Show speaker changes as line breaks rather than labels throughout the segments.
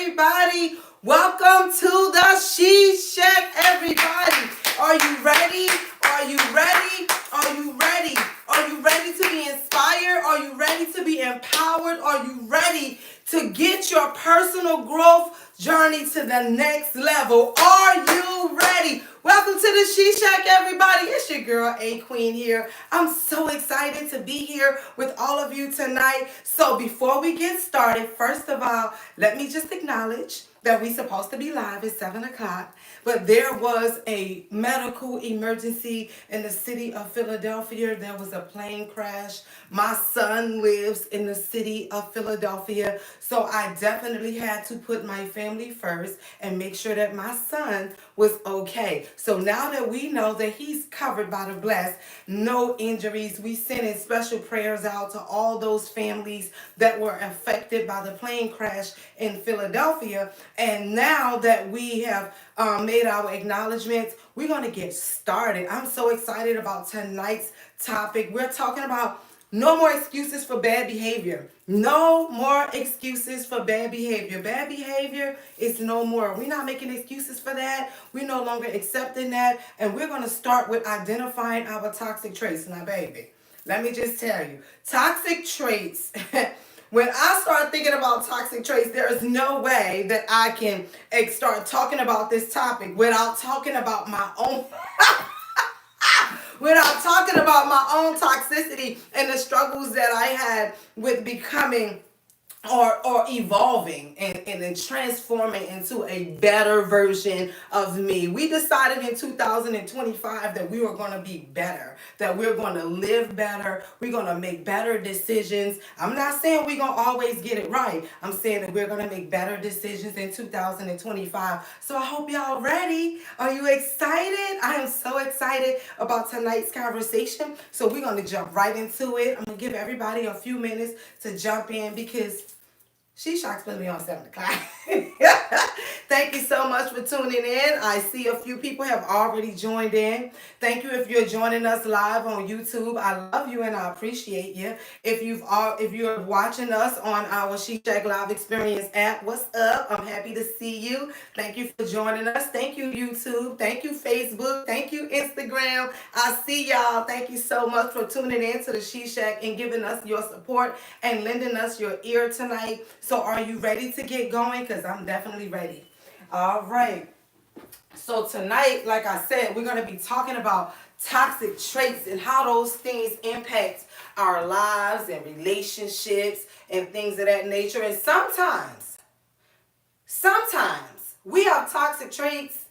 everybody. Welcome to the She Shack, everybody. Are you ready? Are you ready? Are you ready? Are you ready to be inspired? Are you ready to be empowered? Are you ready to get your personal growth journey to the next level? Are you ready? Welcome to the She Shack, everybody. It's your girl, A Queen here. I'm so excited to be here with all of you tonight. So before we get started, first of all, let me just acknowledge that we're supposed to be live at 7 o'clock, but there was a medical emergency in the city of Philadelphia. There was a plane crash. My son lives in the city of Philadelphia, so I definitely had to put my family first and make sure that my son was okay. So now that we know that he's covered by the blessed, no injuries, we sending special prayers out to all those families that were affected by the plane crash in Philadelphia. And now that we have made our acknowledgments, we're going to get started. I'm so excited about tonight's topic. We're talking about no more excuses for bad behavior. No more excuses for bad behavior. Bad behavior is no more. We're not making excuses for that. We're no longer accepting that. And we're going to start with identifying our toxic traits. Now, baby, let me just tell you, toxic traits. When I start thinking about toxic traits, there is no way that I can start talking about this topic without talking about my own without talking about my own toxicity and the struggles that I had with becoming or evolving and transforming into a better version of me. We decided in 2025 that we were going to be better, that we're going to live better, we're going to make better decisions. I'm not saying we're going to always get it right. I'm saying that we're going to make better decisions in 2025. So I hope y'all ready. Are you excited? I am so excited about tonight's conversation. So we're going to jump right into it. I'm going to give everybody a few minutes to jump in because She Shack's putting me on 7 o'clock. Thank you so much for tuning in. I see a few people have already joined in. Thank you if you're joining us live on YouTube. I love you and I appreciate you. If you're watching us on our She Shack Live Experience app, what's up? I'm happy to see you. Thank you for joining us. Thank you, YouTube. Thank you, Facebook. Thank you, Instagram. I see y'all. Thank you so much for tuning in to the She Shack and giving us your support and lending us your ear tonight. So are you ready to get going? Because I'm definitely ready. All right. So tonight, like I said, we're going to be talking about toxic traits and how those things impact our lives and relationships and things of that nature. And sometimes we have toxic traits.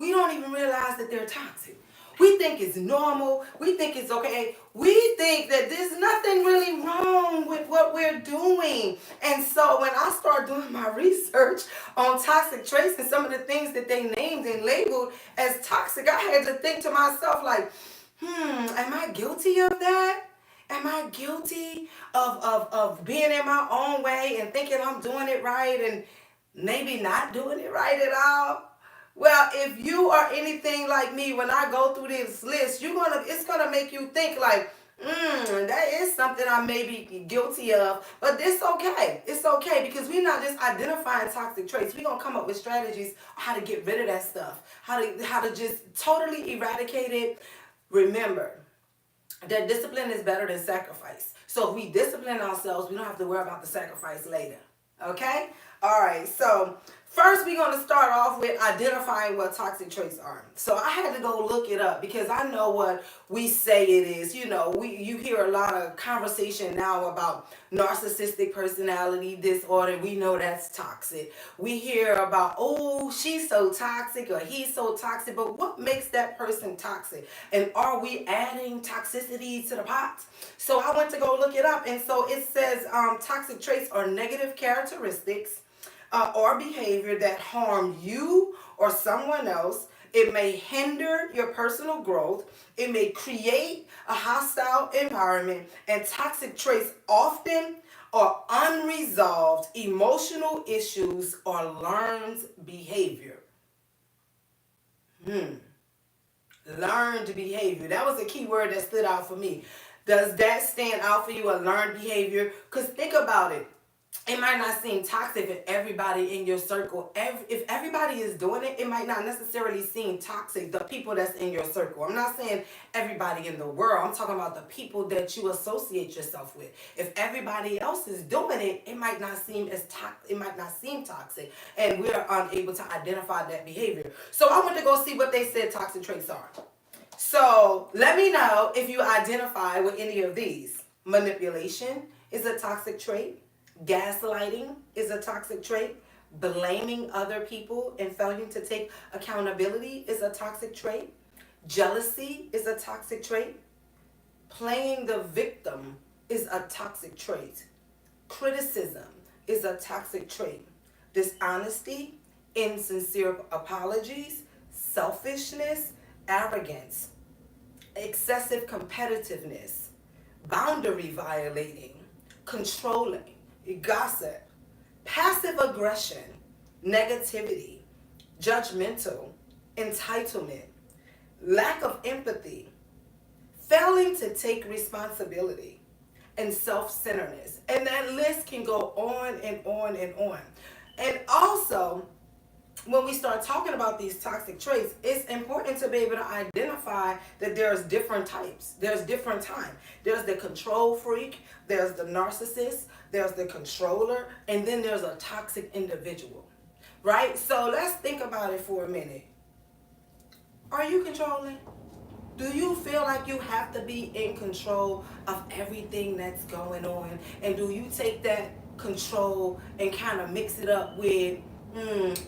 We don't even realize that they're toxic. We think it's normal. We think it's okay. We think that there's nothing really wrong with what we're doing. And so when I start doing my research on toxic traits and some of the things that they named and labeled as toxic, I had to think to myself like, am I guilty of that? Am I guilty of being in my own way and thinking I'm doing it right and maybe not doing it right at all? Well, if you are anything like me, when I go through this list, it's gonna make you think like, that is something I may be guilty of, but it's okay. It's okay because we're not just identifying toxic traits. We're gonna come up with strategies on how to get rid of that stuff, how to just totally eradicate it. Remember that discipline is better than sacrifice. So if we discipline ourselves, we don't have to worry about the sacrifice later. Okay? All right, so first we're going to start off with identifying what toxic traits are. So I had to go look it up because I know what we say it is. You know, you hear a lot of conversation now about narcissistic personality disorder. We know that's toxic. We hear about, oh, she's so toxic or he's so toxic, but what makes that person toxic? And are we adding toxicity to the pot? So I went to go look it up, and so it says toxic traits are negative characteristics or behavior that harm you or someone else. It may hinder your personal growth. It may create a hostile environment. And toxic traits often are unresolved emotional issues or learned behavior. Learned behavior. That was a key word that stood out for me. Does that stand out for you, a learned behavior? Because think about it. It might not seem toxic if everybody in your circle, if everybody is doing it, it might not necessarily seem toxic, the people that's in your circle. I'm not saying everybody in the world. I'm talking about the people that you associate yourself with. If everybody else is doing it, it might not seem it might not seem toxic, and we're unable to identify that behavior. So I went to go see what they said toxic traits are. So let me know if you identify with any of these. Manipulation is a toxic trait. Gaslighting is a toxic trait. Blaming other people and failing to take accountability is a toxic trait. Jealousy is a toxic trait. Playing the victim is a toxic trait. Criticism is a toxic trait. Dishonesty, insincere apologies, selfishness, arrogance, excessive competitiveness, boundary violating, controlling, gossip, passive aggression, negativity, judgmental, entitlement, lack of empathy, failing to take responsibility, and self-centeredness. And that list can go on and on and on. And also, when we start talking about these toxic traits, it's important to be able to identify that there's different types. There's different types. There's the control freak, there's the narcissist, there's the controller, and then there's a toxic individual, right? So let's think about it for a minute. Are you controlling? Do you feel like you have to be in control of everything that's going on? And do you take that control and kind of mix it up with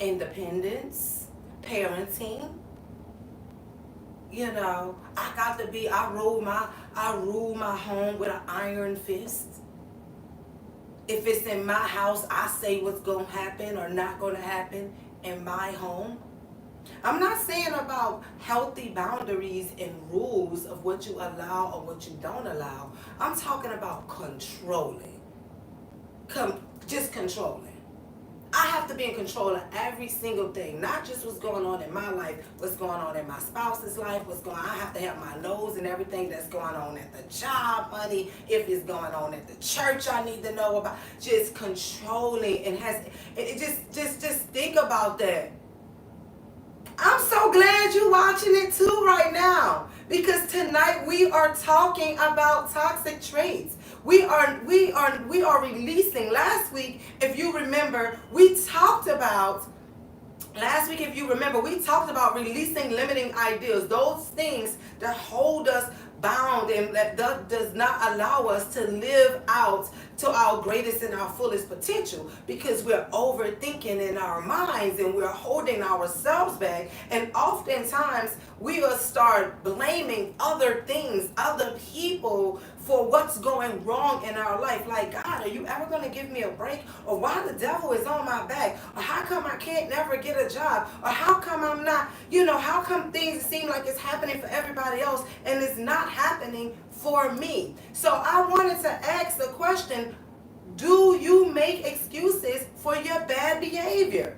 independence, parenting? You know, I rule my home with an iron fist. If it's in my house, I say what's going to happen or not going to happen in my home. I'm not saying about healthy boundaries and rules of what you allow or what you don't allow. I'm talking about controlling. Just controlling. I have to be in control of every single thing, not just what's going on in my life, what's going on in my spouse's life, I have to have my nose in everything that's going on at the job, honey. If it's going on at the church, I need to know about. Just controlling and just think about that. I'm so glad you're watching it too right now, because tonight we are talking about toxic traits. We are releasing. Last week, if you remember, we talked about releasing limiting ideas, those things that hold us bound and that does not allow us to live out to our greatest and our fullest potential, because we're overthinking in our minds and we're holding ourselves back, and oftentimes we will start blaming other things, other people, for what's going wrong in our life. Like, God, are you ever going to give me a break? Or why the devil is on my back? Or how come I can't never get a job? Or how come I'm not, how come things seem like it's happening for everybody else and it's not happening for me? So I wanted to ask the question, do you make excuses for your bad behavior?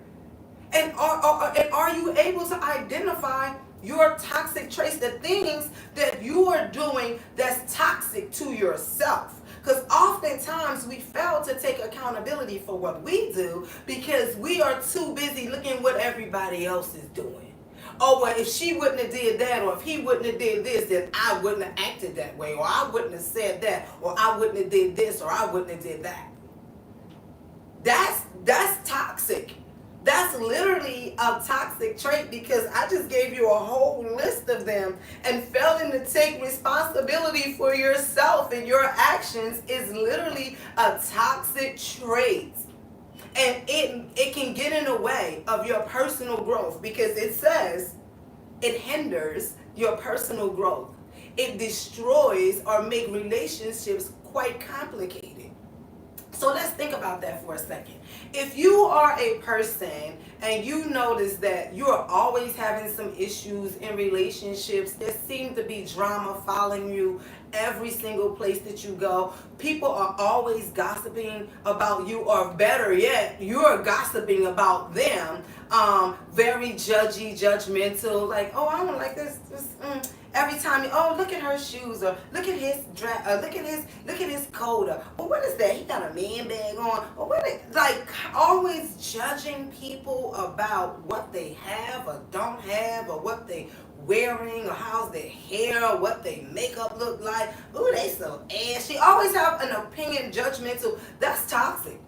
And are you able to identify your toxic traits, the things that you are doing that's toxic to yourself? Because oftentimes we fail to take accountability for what we do because we are too busy looking what everybody else is doing. Oh, well, if she wouldn't have did that, or if he wouldn't have did this, then I wouldn't have acted that way, or I wouldn't have said that, or I wouldn't have did this, or I wouldn't have did that. That's toxic. That's literally a toxic trait, because I just gave you a whole list of them, and failing to take responsibility for yourself and your actions is literally a toxic trait. And it can get in the way of your personal growth, because it says it hinders your personal growth. It destroys or make relationships quite complicated. So let's think about that for a second. If you are a person and you notice that you're always having some issues in relationships, there seems to be drama following you every single place that you go. People are always gossiping about you, or better yet, you're gossiping about them. Very judgy, judgmental, like, oh, I don't like this. Every time you, oh, look at her shoes, or look at his dress, look at his coat, or what is that? He got a man bag on, or what? Like, always judging people about what they have or don't have, or what they wearing, or how's their hair, or what their makeup look like. Ooh, they so ashy. Always have an opinion, judgmental. That's toxic.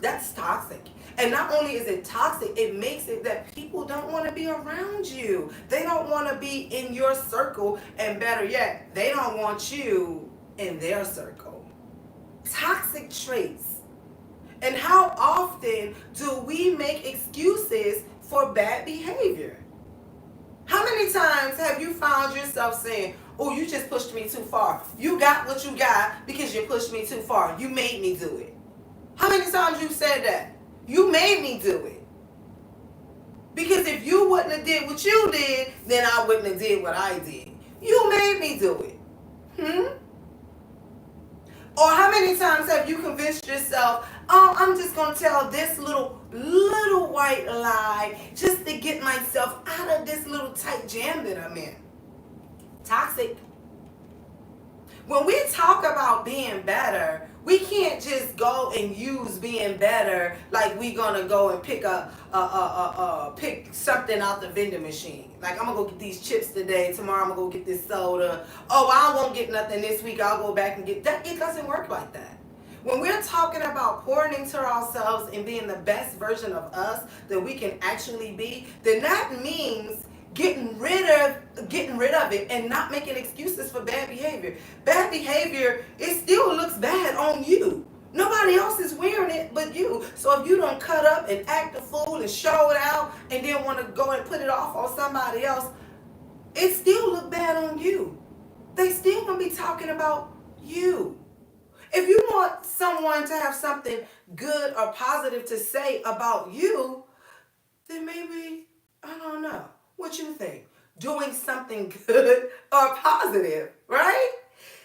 That's toxic. And not only is it toxic, it makes it that people don't want to be around you. They don't want to be in your circle, and better yet, they don't want you in their circle. Toxic traits. And how often do we make excuses for bad behavior? How many times have you found yourself saying, oh, you just pushed me too far. You got what you got because you pushed me too far. You made me do it. How many times you said that? You made me do it. Because if you wouldn't have did what you did, then I wouldn't have did what I did. You made me do it. Or how many times have you convinced yourself, oh, I'm just going to tell this little white lie just to get myself out of this little tight jam that I'm in? Toxic. When we talk about being better, we can't just go and use being better like we gonna go and pick pick something out the vending machine. Like, I'm gonna go get these chips today. Tomorrow I'm gonna go get this soda. Oh, I won't get nothing this week. I'll go back and get that. It doesn't work like that. When we're talking about pouring into ourselves and being the best version of us that we can actually be, then that means getting rid of it and not making excuses for bad behavior. Bad behavior, it still looks bad on you. Nobody else is wearing it but you. So if you don't cut up and act a fool and show it out and then want to go and put it off on somebody else, it still look bad on you. They still gonna be talking about you. If you want someone to have something good or positive to say about you, then maybe, I don't know, what you think? Doing something good or positive, right?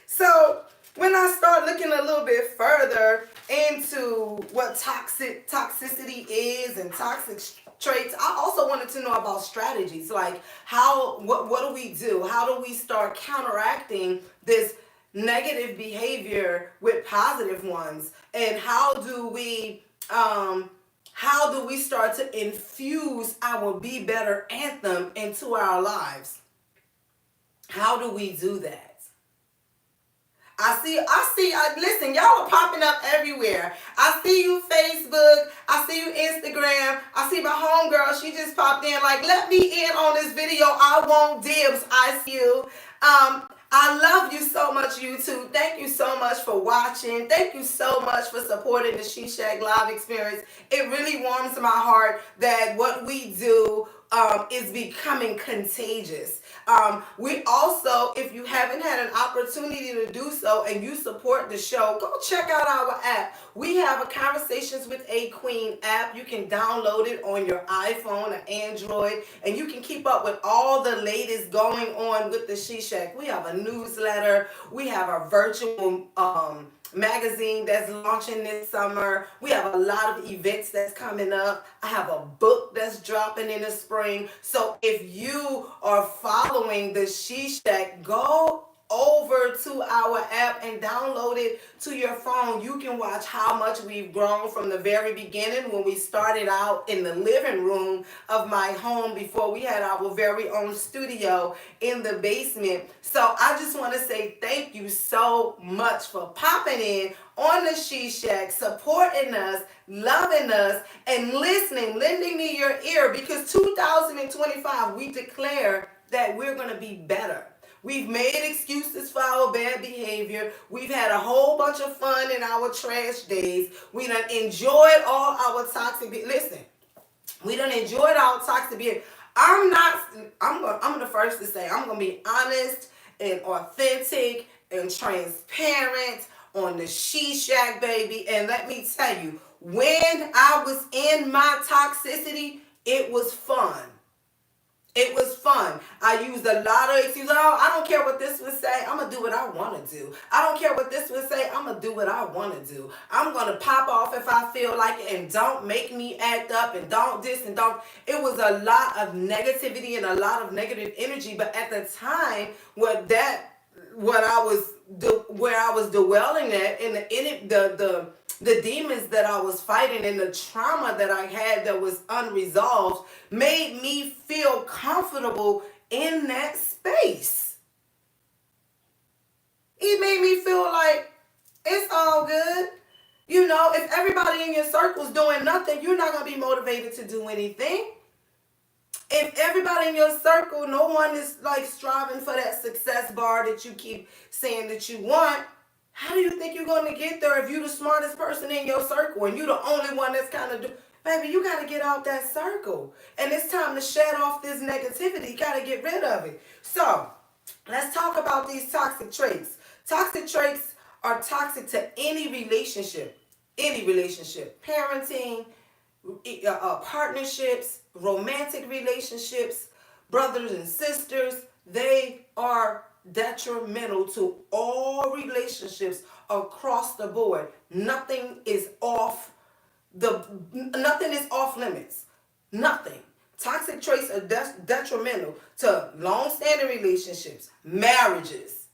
So when I start looking a little bit further into what toxicity is and toxic traits, I also wanted to know about strategies, like what do we do? How do we start counteracting this negative behavior with positive ones? And how do we start to infuse our Be Better anthem into our lives? How do we do that? Listen, y'all are popping up everywhere. I see you Facebook, I see you Instagram, I see my homegirl, she just popped in like, let me in on this video, I want dibs, I see you. I love you so much, YouTube. Thank you so much for watching. Thank you so much for supporting the She Shack Live experience. It really warms my heart that what we do is becoming contagious. We also, if you haven't had an opportunity to do so and you support the show, go check out our app. We have a Conversations with A Queen app. You can download it on your iPhone or Android, and you can keep up with all the latest going on with the She Shack. We have a newsletter. We have a virtual magazine that's launching this summer. We have a lot of events that's coming up. I have a book that's dropping in the spring. So if you are following the She Shack, go over to our app and download it to your phone. You can watch how much we've grown from the very beginning when we started out in the living room of my home before we had our very own studio in the basement. So I just want to say thank you so much for popping in on the She Shack, supporting us, loving us, and listening, lending me your ear, because 2025, we declare that we're going to be better. We've made excuses for our bad behavior. We've had a whole bunch of fun in our trash days. We done enjoyed all our toxic listen, we done enjoyed our toxic behavior. I'm the first to say, I'm going to be honest and authentic and transparent on the She Shack, baby. And let me tell you, when I was in my toxicity, it was fun. It was fun. I used a lot of excuses. Oh, I don't care what this would say. I'm going to do what I want to do. I don't care what this would say. I'm going to do what I want to do. I'm going to pop off if I feel like it, and don't make me act up, and don't this and don't. It was a lot of negativity and a lot of negative energy. But at the time, where I was dwelling at, and the demons that I was fighting and the trauma that I had that was unresolved made me feel comfortable in that space. It made me feel like it's all good. You know, if everybody in your circle's doing nothing, you're not going to be motivated to do anything. If everybody in your circle, no one is like striving for that success bar that you keep saying that you want, how do you think you're going to get there if you're the smartest person in your circle and you're the only one that's kind of baby, you got to get out that circle. And it's time to shed off this negativity. You got to get rid of it. So let's talk about these toxic traits. Toxic traits are toxic to any relationship. Any relationship. Parenting, partnerships, romantic relationships, brothers and sisters. They are detrimental to all relationships across the board. Nothing is off limits. Nothing. Toxic traits are detrimental to long-standing relationships, marriages.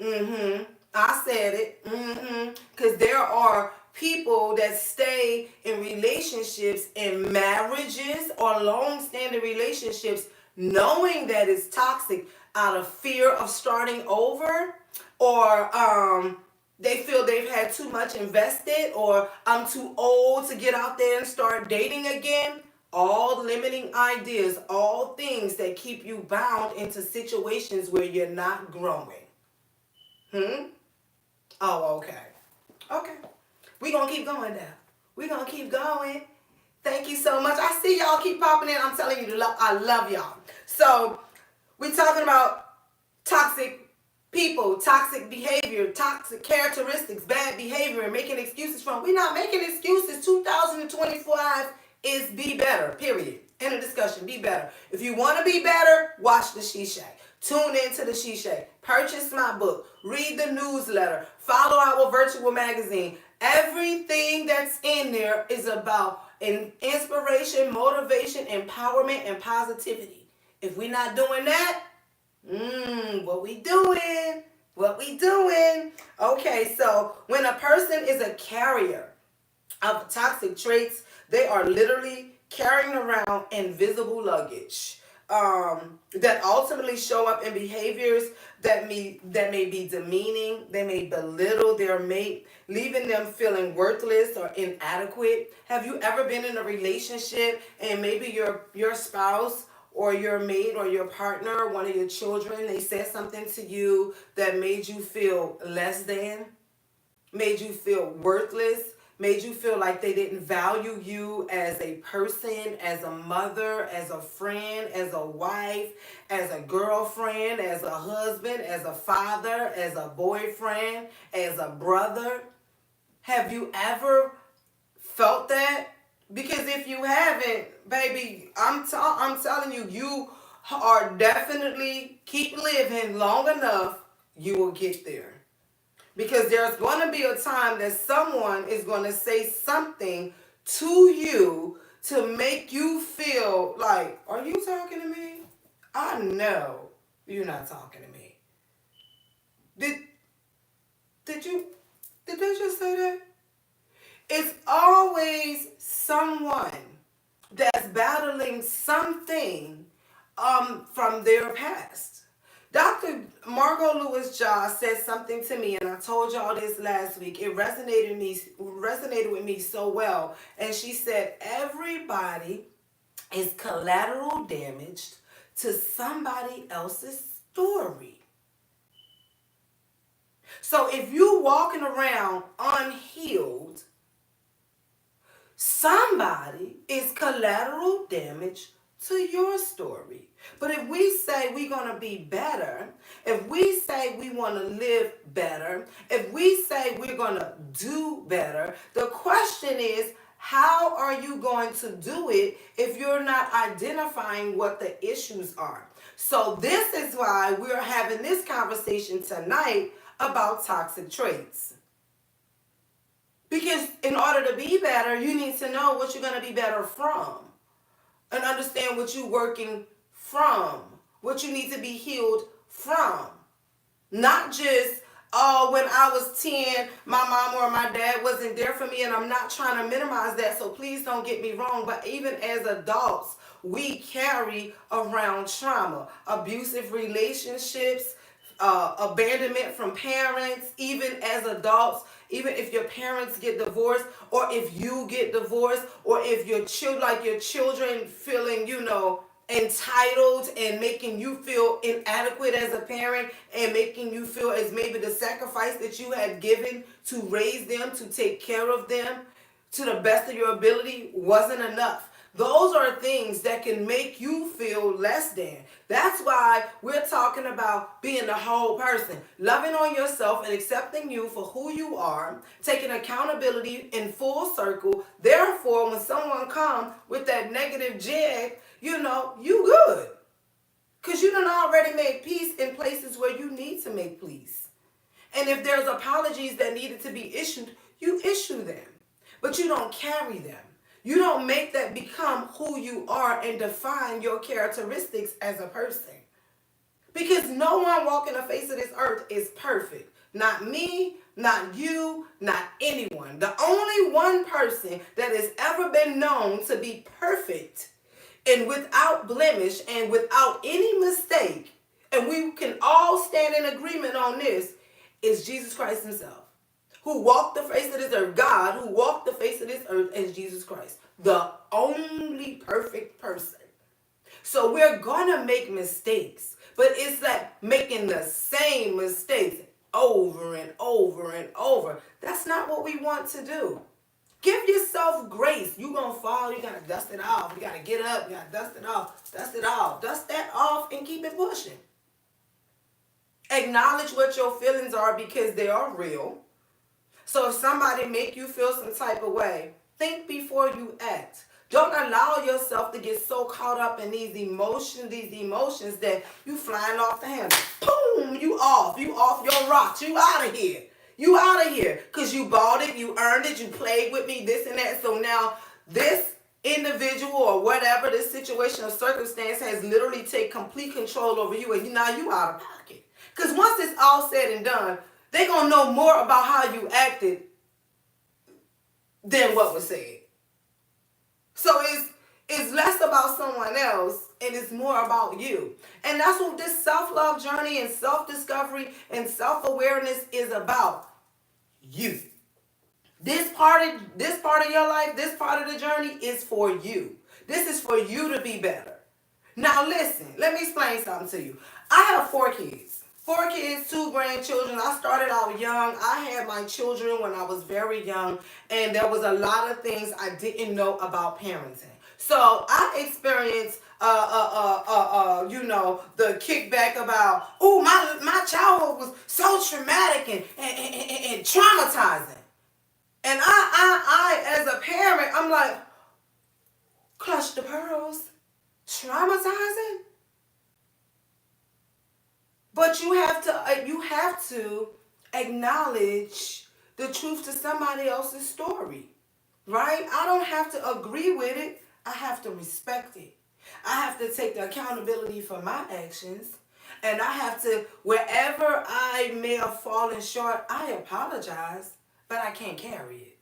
I said it. Because there are people that stay in relationships, in marriages or long-standing relationships, knowing that it's toxic out of fear of starting over, or they feel they've had too much invested, or I'm too old to get out there and start dating again. All limiting ideas, all things that keep you bound into situations where you're not growing. Oh, okay. Okay. We're going to keep going now. We're going to keep going. Thank you so much. I see y'all keep popping in. I'm telling you, I love y'all. So, we're talking about toxic people, toxic behavior, toxic characteristics, bad behavior, and making excuses from. We're not making excuses. 2025 is be better, period. End of discussion. Be better. If you want to be better, watch the She Shack. Tune into the She Shack. Purchase my book. Read the newsletter. Follow our virtual magazine. Everything that's in there is about inspiration, motivation, empowerment, and positivity. If we're not doing that, what we doing? What we doing? Okay, so when a person is a carrier of toxic traits, they are literally carrying around invisible luggage that ultimately show up in behaviors that may be demeaning. They may belittle their mate, leaving them feeling worthless or inadequate. Have you ever been in a relationship and maybe your spouse or your mate or your partner, one of your children, they said something to you that made you feel less than, made you feel worthless, made you feel like they didn't value you as a person, as a mother, as a friend, as a wife, as a girlfriend, as a husband, as a father, as a boyfriend, as a brother? Have you ever felt that? Because if you haven't, baby, I'm telling you, you are definitely, keep living long enough, you will get there. Because there's going to be a time that someone is going to say something to you to make you feel like, are you talking to me? I know you're not talking to me. Did they just say that? It's always someone that's battling something from their past. Dr. Margot Lewis-Joss said something to me, and I told y'all this last week. It resonated with me so well. And she said, everybody is collateral damage to somebody else's story. So if you're walking around unhealed, somebody is collateral damage to your story. But if we say we're going to be better, if we say we want to live better, if we say we're going to do better, the question is, how are you going to do it if you're not identifying what the issues are? So this is why we're having this conversation tonight about toxic traits. Because in order to be better, you need to know what you're going to be better from and understand what you're working from, what you need to be healed from. Not just, oh, when I was 10, my mom or my dad wasn't there for me, and I'm not trying to minimize that, so please don't get me wrong, but even as adults, we carry around trauma, abusive relationships, abandonment from parents, even as adults, even if your parents get divorced, or if you get divorced, or if your children feeling, entitled and making you feel inadequate as a parent and making you feel as maybe the sacrifice that you had given to raise them, to take care of them to the best of your ability wasn't enough. Those are things that can make you feel less than. That's why we're talking about being the whole person, loving on yourself and accepting you for who you are, taking accountability in full circle. Therefore, when someone comes with that negative jag, you good. Because you done already made peace in places where you need to make peace. And if there's apologies that needed to be issued, you issue them. But you don't carry them. You don't make that become who you are and define your characteristics as a person. Because no one walking the face of this earth is perfect. Not me, not you, not anyone. The only one person that has ever been known to be perfect and without blemish and without any mistake, and we can all stand in agreement on this, is Jesus Christ himself. Who walked the face of this earth, God, who walked the face of this earth as Jesus Christ, the only perfect person. So we're gonna make mistakes, but it's like making the same mistakes over and over and over. That's not what we want to do. Give yourself grace. You're gonna fall, you gotta dust it off. You gotta get up, you gotta dust it off, dust it off. Dust that off and keep it pushing. Acknowledge what your feelings are because they are real. So if somebody make you feel some type of way, think before you act. Don't allow yourself to get so caught up in these emotions that you flying off the handle. Boom, you off your rocks, you out of here. You out of here because you bought it, you earned it, you played with me, this and that. So now this individual or whatever, this situation or circumstance has literally taken complete control over you, and now you out of pocket. Because once it's all said and done, they're going to know more about how you acted than what was said. So it's less about someone else and it's more about you. And that's what this self-love journey and self-discovery and self-awareness is about. You. This part of your life, this part of the journey is for you. This is for you to be better. Now listen, let me explain something to you. I have 4 kids. 4 kids, 2 grandchildren. I started out young. I had my children when I was very young, and there was a lot of things I didn't know about parenting. So I experienced, the kickback about, oh, my childhood was so traumatic and traumatizing. And I, as a parent, I'm like, clutch the pearls, traumatizing. But you have to acknowledge the truth to somebody else's story, right? I don't have to agree with it. I have to respect it. I have to take the accountability for my actions. And I have to, wherever I may have fallen short, I apologize, but I can't carry it.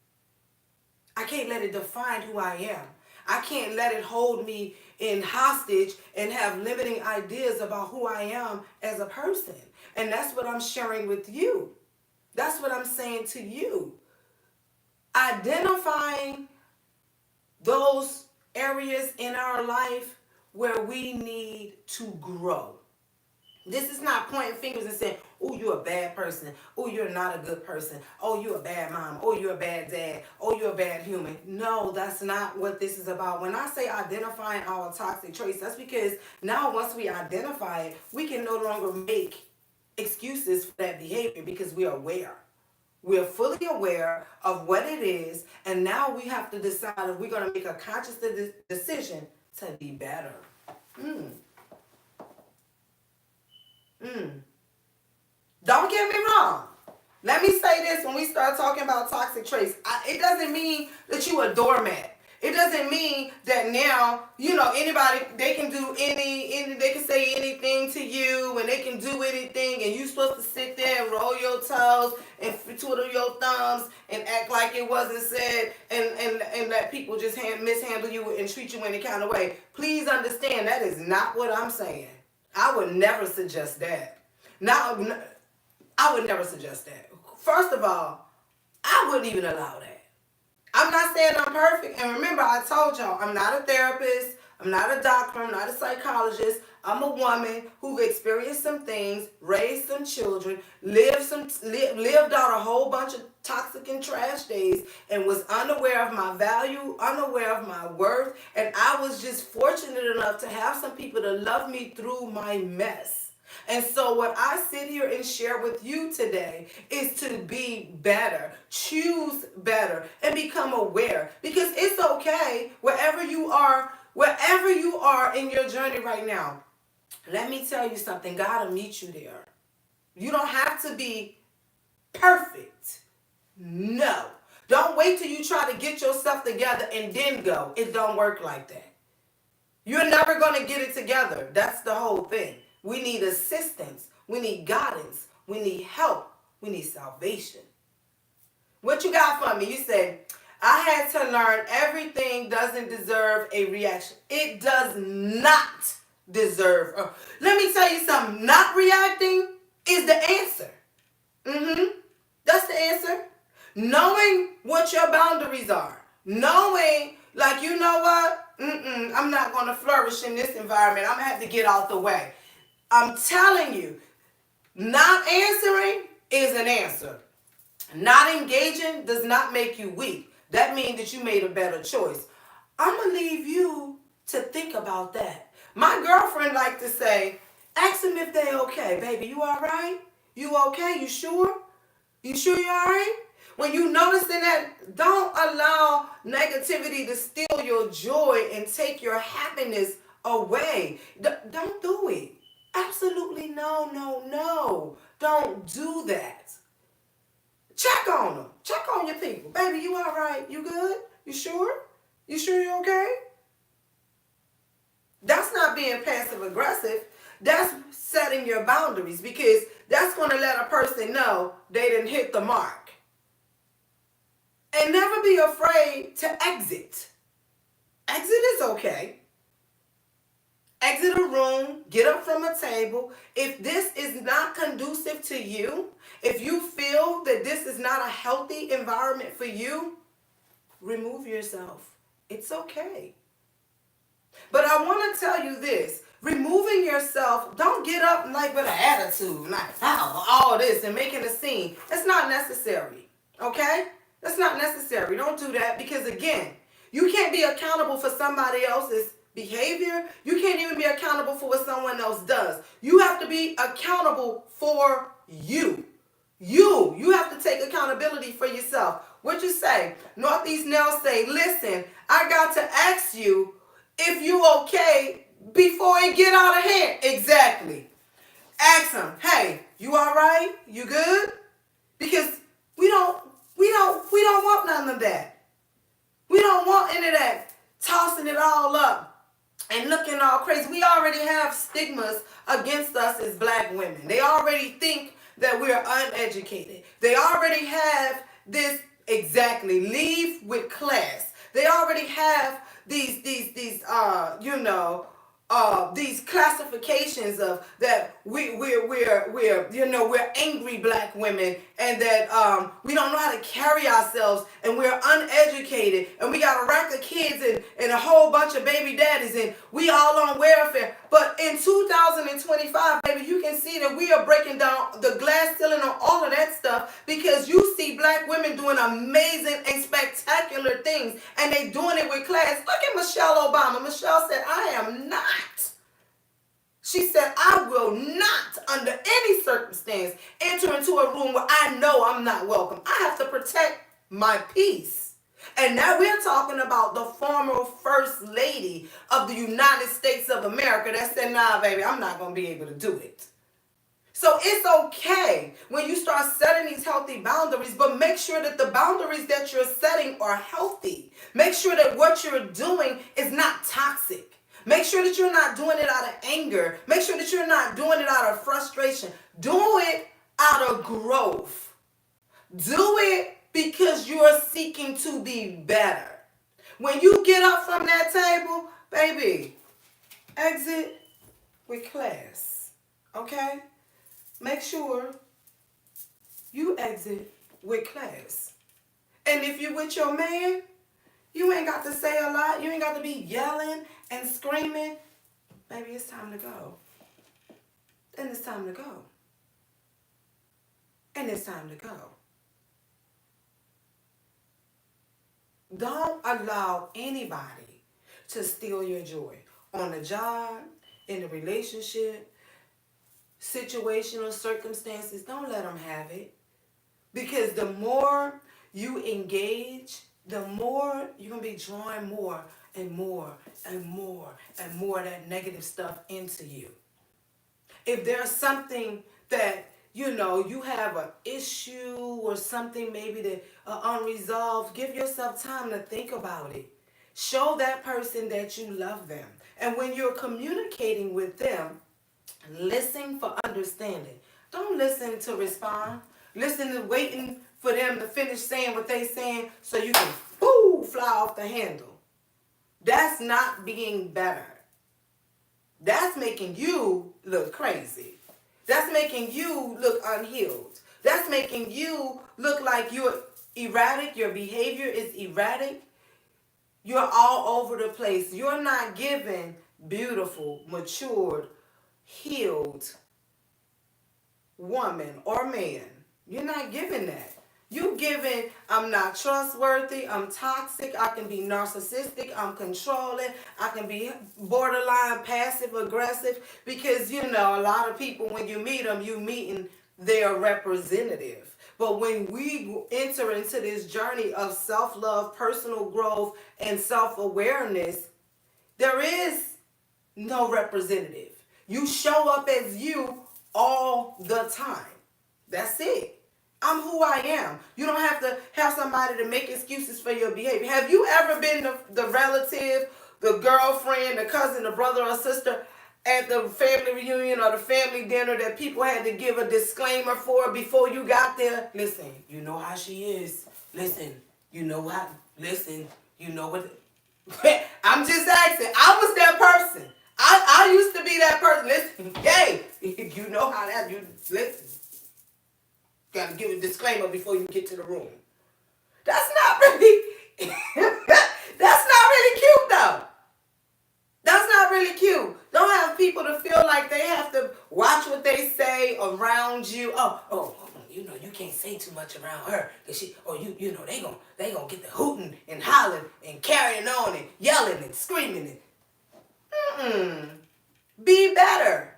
I can't let it define who I am. I can't let it hold me in hostage and have limiting ideas about who I am as a person. And that's what I'm sharing with you. That's what I'm saying to you. Identifying those areas in our life where we need to grow. This is not pointing fingers and saying, oh, you're a bad person. Oh, you're not a good person. Oh, you're a bad mom. Oh, you're a bad dad. Oh, you're a bad human. No, that's not what this is about. When I say identifying our toxic traits, that's because now once we identify it, we can no longer make excuses for that behavior because we're aware. We're fully aware of what it is, and now we have to decide if we're going to make a conscious decision to be better. Mm. Mm. Don't get me wrong. Let me say this when we start talking about toxic traits. It doesn't mean that you a doormat. It doesn't mean that now, anybody, they can do they can say anything to you and they can do anything and you supposed to sit there and roll your toes and twiddle your thumbs and act like it wasn't said and let people just mishandle you and treat you any kind of way. Please understand that is not what I'm saying. I would never suggest that. Now, I would never suggest that. First of all, I wouldn't even allow that. I'm not saying I'm perfect. And remember, I told y'all, I'm not a therapist. I'm not a doctor. I'm not a psychologist. I'm a woman who've experienced some things, raised some children, lived out a whole bunch of toxic and trash days, and was unaware of my value, unaware of my worth. And I was just fortunate enough to have some people to love me through my mess. And so what I sit here and share with you today is to be better, choose better, and become aware. Because it's okay wherever you are in your journey right now. Let me tell you something, God will meet you there. You don't have to be perfect. No. Don't wait till you try to get yourself together and then go. It don't work like that. You're never going to get it together. That's the whole thing. We need assistance. We need guidance. We need help. We need salvation. What you got for me? You said, I had to learn everything doesn't deserve a reaction. It does not deserve. Let me tell you something. Not reacting is the answer. That's the answer. Knowing what your boundaries are. Knowing, like, you know what? I'm not going to flourish in this environment. I'm going to have to get out the way. I'm telling you, not answering is an answer. Not engaging does not make you weak. That means that you made a better choice. I'm going to leave you to think about that. My girlfriend liked to say, ask them if they okay. Baby, you all right? You okay? You sure? You sure you all right? When you noticing that, don't allow negativity to steal your joy and take your happiness away. Don't do it. Absolutely no. Don't do that. Check on them. Check on your people. Baby, you all right? You good? You sure? You sure you okay? That's not being passive aggressive. That's setting your boundaries, because that's going to let a person know they didn't hit the mark. And never be afraid to exit. Exit is okay. Exit a room, get up from a table. If this is not conducive to you, if you feel that this is not a healthy environment for you, remove yourself. It's okay. But I want to tell you this. Removing yourself, don't get up like with an attitude, like all this and making a scene. That's not necessary, okay? That's not necessary. Don't do that, because, again, you can't be accountable for somebody else's behavior. You can't even be accountable for what someone else does. You have to be accountable for you. You have to take accountability for yourself. What you say? Northeast Nell say, listen, I got to ask you if you okay before it get out of hand. Exactly. Ask them, hey, you all right? You good? Because we don't want none of that. We don't want any of that tossing it all up and looking all crazy. We already have stigmas against us as black women. They already think that we're uneducated. They already have this, exactly, leave with class. They already have these classifications of that we're angry black women, and that we don't know how to carry ourselves, and we're uneducated, and we got a rack of kids and a whole bunch of baby daddies, and we all on welfare. But in 2025, baby, you can see that we are breaking down the glass ceiling on all of that stuff, because you see black women doing amazing and spectacular things, and they doing it with class. Look at Michelle Obama. Michelle said, I am not She said, I will not, under any circumstance, enter into a room where I know I'm not welcome. I have to protect my peace. And now we're talking about the former First Lady of the United States of America that said, nah, baby, I'm not going to be able to do it. So it's okay when you start setting these healthy boundaries, but make sure that the boundaries that you're setting are healthy. Make sure that what you're doing is not toxic. Make sure that you're not doing it out of anger. Make sure that you're not doing it out of frustration. Do it out of growth. Do it because you're seeking to be better. When you get up from that table, baby, exit with class. Okay? Make sure you exit with class. And if you're with your man, you ain't got to say a lot. You ain't got to be yelling and screaming. Baby, it's time to go. And it's time to go. And it's time to go. Don't allow anybody to steal your joy. On the job, in a relationship, situational circumstances, don't let them have it. Because the more you engage, the more you're going to be drawing more and more and more and more of that negative stuff into you. If there's something that, you have an issue or something maybe that unresolved, give yourself time to think about it. Show that person that you love them. And when you're communicating with them, listen for understanding. Don't listen to respond. Listen to waiting for them to finish saying what they saying so you can fly off the handle. That's not being better. That's making you look crazy. That's making you look unhealed. That's making you look like you're erratic. Your behavior is erratic. You're all over the place. You're not giving beautiful, matured, healed woman or man. You're not giving that. You giving, I'm not trustworthy, I'm toxic, I can be narcissistic, I'm controlling, I can be borderline passive aggressive, because a lot of people, when you meet them, you meeting their representative. But when we enter into this journey of self-love, personal growth, and self-awareness, there is no representative. You show up as you all the time. That's it. I'm who I am. You don't have to have somebody to make excuses for your behavior. Have you ever been the relative, the girlfriend, the cousin, the brother or sister at the family reunion or the family dinner that people had to give a disclaimer for before you got there? Listen, you know how she is. Listen, you know how. Listen, you know what. I'm just asking. I was that person. I used to be that person. Listen, hey, you know how that. You listen. Got to give a disclaimer before you get to the room. That's not really. That's not really cute though. That's not really cute. Don't have people to feel like they have to watch what they say around you. Oh, you can't say too much around her, cause they gonna get the hooting and hollering and carrying on and yelling and screaming and. Be better.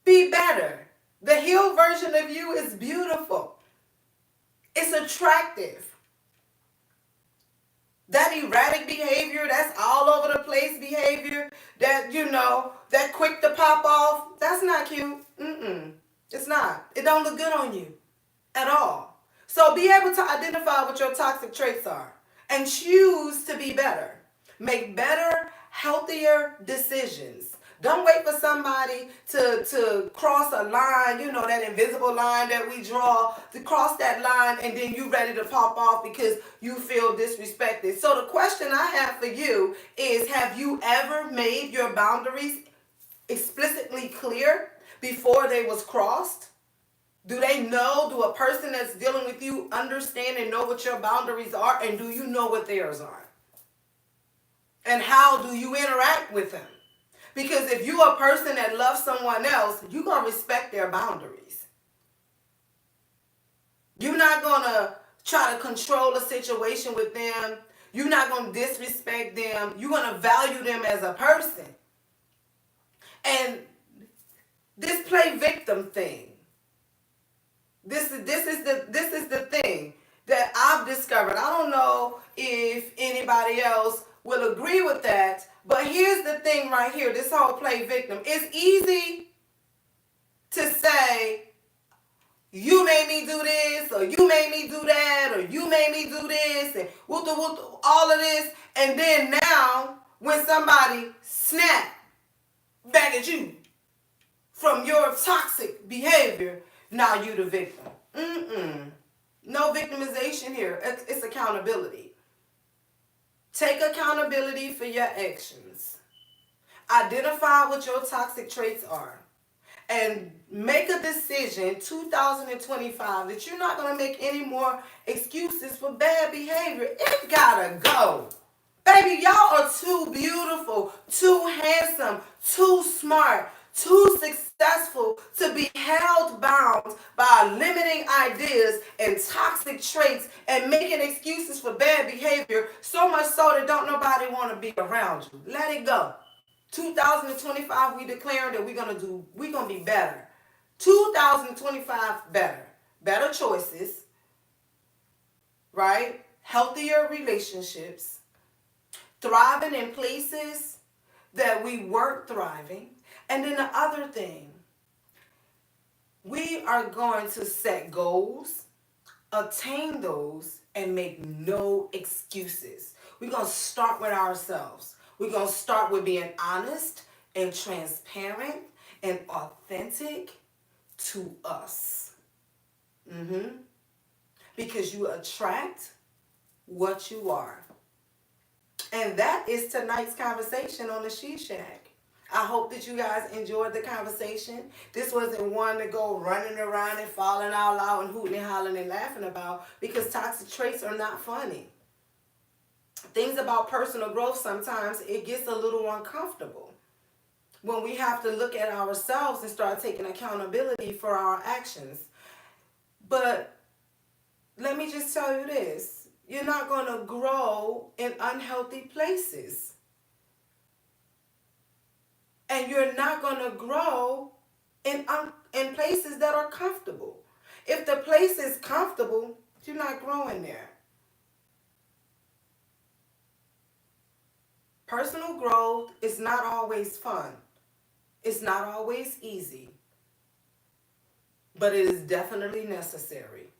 Be better. The healed version of you is beautiful. It's attractive. That erratic behavior, that's all over the place behavior, that, that quick to pop off, that's not cute. It's not. It don't look good on you at all. So be able to identify what your toxic traits are and choose to be better. Make better, healthier decisions. Don't wait for somebody to cross a line, that invisible line that we draw, to cross that line and then you ready to pop off because you feel disrespected. So the question I have for you is, have you ever made your boundaries explicitly clear before they was crossed? Do they know? Do a person that's dealing with you understand and know what your boundaries are? And do you know what theirs are? And how do you interact with them? Because if you're a person that loves someone else, you're going to respect their boundaries. You're not going to try to control a situation with them. You're not going to disrespect them. You're going to value them as a person. And This play victim thing. This is the thing that I've discovered. I don't know if anybody else will agree with that, but here's the thing right here. This whole play victim. It's easy to say, you made me do this, or you made me do that, or you made me do this, and all of this. And then now, when somebody snap back at you from your toxic behavior, now you the victim. No victimization here. It's accountability. Take accountability for your actions. Identify what your toxic traits are. And make a decision 2025 that you're not going to make any more excuses for bad behavior. It gotta go. Baby, y'all are too beautiful, too handsome, too smart, too successful to be held bound by limiting ideas and toxic traits and making excuses for bad behavior, so much so that don't nobody want to be around you. Let it go. 2025, we declaring that we're gonna be better. 2025, better. Better choices, right? Healthier relationships, thriving in places that we weren't thriving. And then the other thing, we are going to set goals, attain those, and make no excuses. We're going to start with ourselves. We're going to start with being honest and transparent and authentic to us. Because you attract what you are. And that is tonight's conversation on the She Shack. I hope that you guys enjoyed the conversation. This wasn't one to go running around and falling out loud and hooting and hollering and laughing about, because toxic traits are not funny. Things about personal growth, sometimes it gets a little uncomfortable when we have to look at ourselves and start taking accountability for our actions. But let me just tell you this. You're not going to grow in unhealthy places. And you're not going to grow in places that are comfortable. If the place is comfortable, you're not growing there. Personal growth is not always fun. It's not always easy. But it is definitely necessary.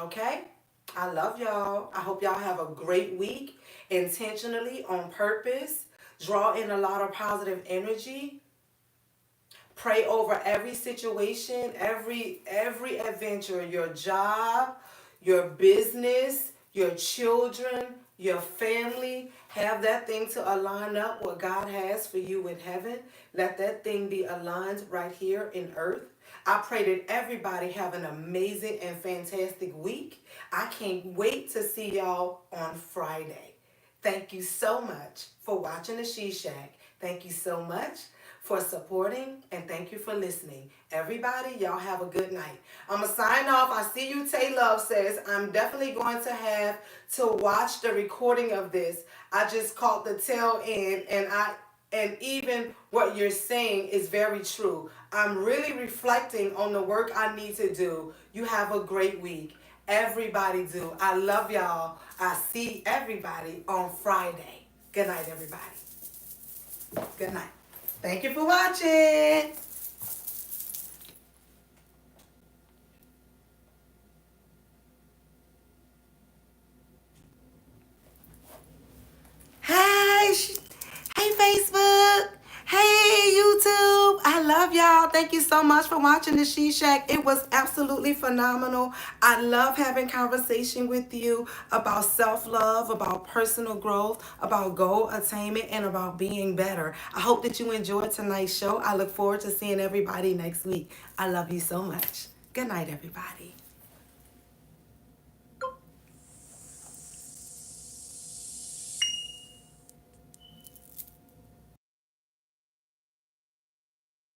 Okay? I love y'all. I hope y'all have a great week. Intentionally, on purpose. Draw in a lot of positive energy. Pray over every situation, every adventure, your job, your business, your children, your family. Have that thing to align up what God has for you in heaven. Let that thing be aligned right here in earth. I pray that everybody have an amazing and fantastic week. I can't wait to see y'all on Friday. Thank you so much for watching the She Shack. Thank you so much for supporting, and thank you for listening. Everybody, y'all have a good night. I'm going to sign off. I see you, Tay Love says. I'm definitely going to have to watch the recording of this. I just caught the tail end, and even what you're saying is very true. I'm really reflecting on the work I need to do. You have a great week. Everybody do. I love y'all. I see everybody on Friday. Good night, everybody. Good night. Thank you for watching. Hey Facebook. Hey YouTube. I love y'all. Thank you so much for watching the She Shack. It was absolutely phenomenal. I love having conversation with you about self-love, about personal growth, about goal attainment, and about being better. I hope that you enjoyed tonight's show. I look forward to seeing everybody next week. I love you so much. Good night, everybody.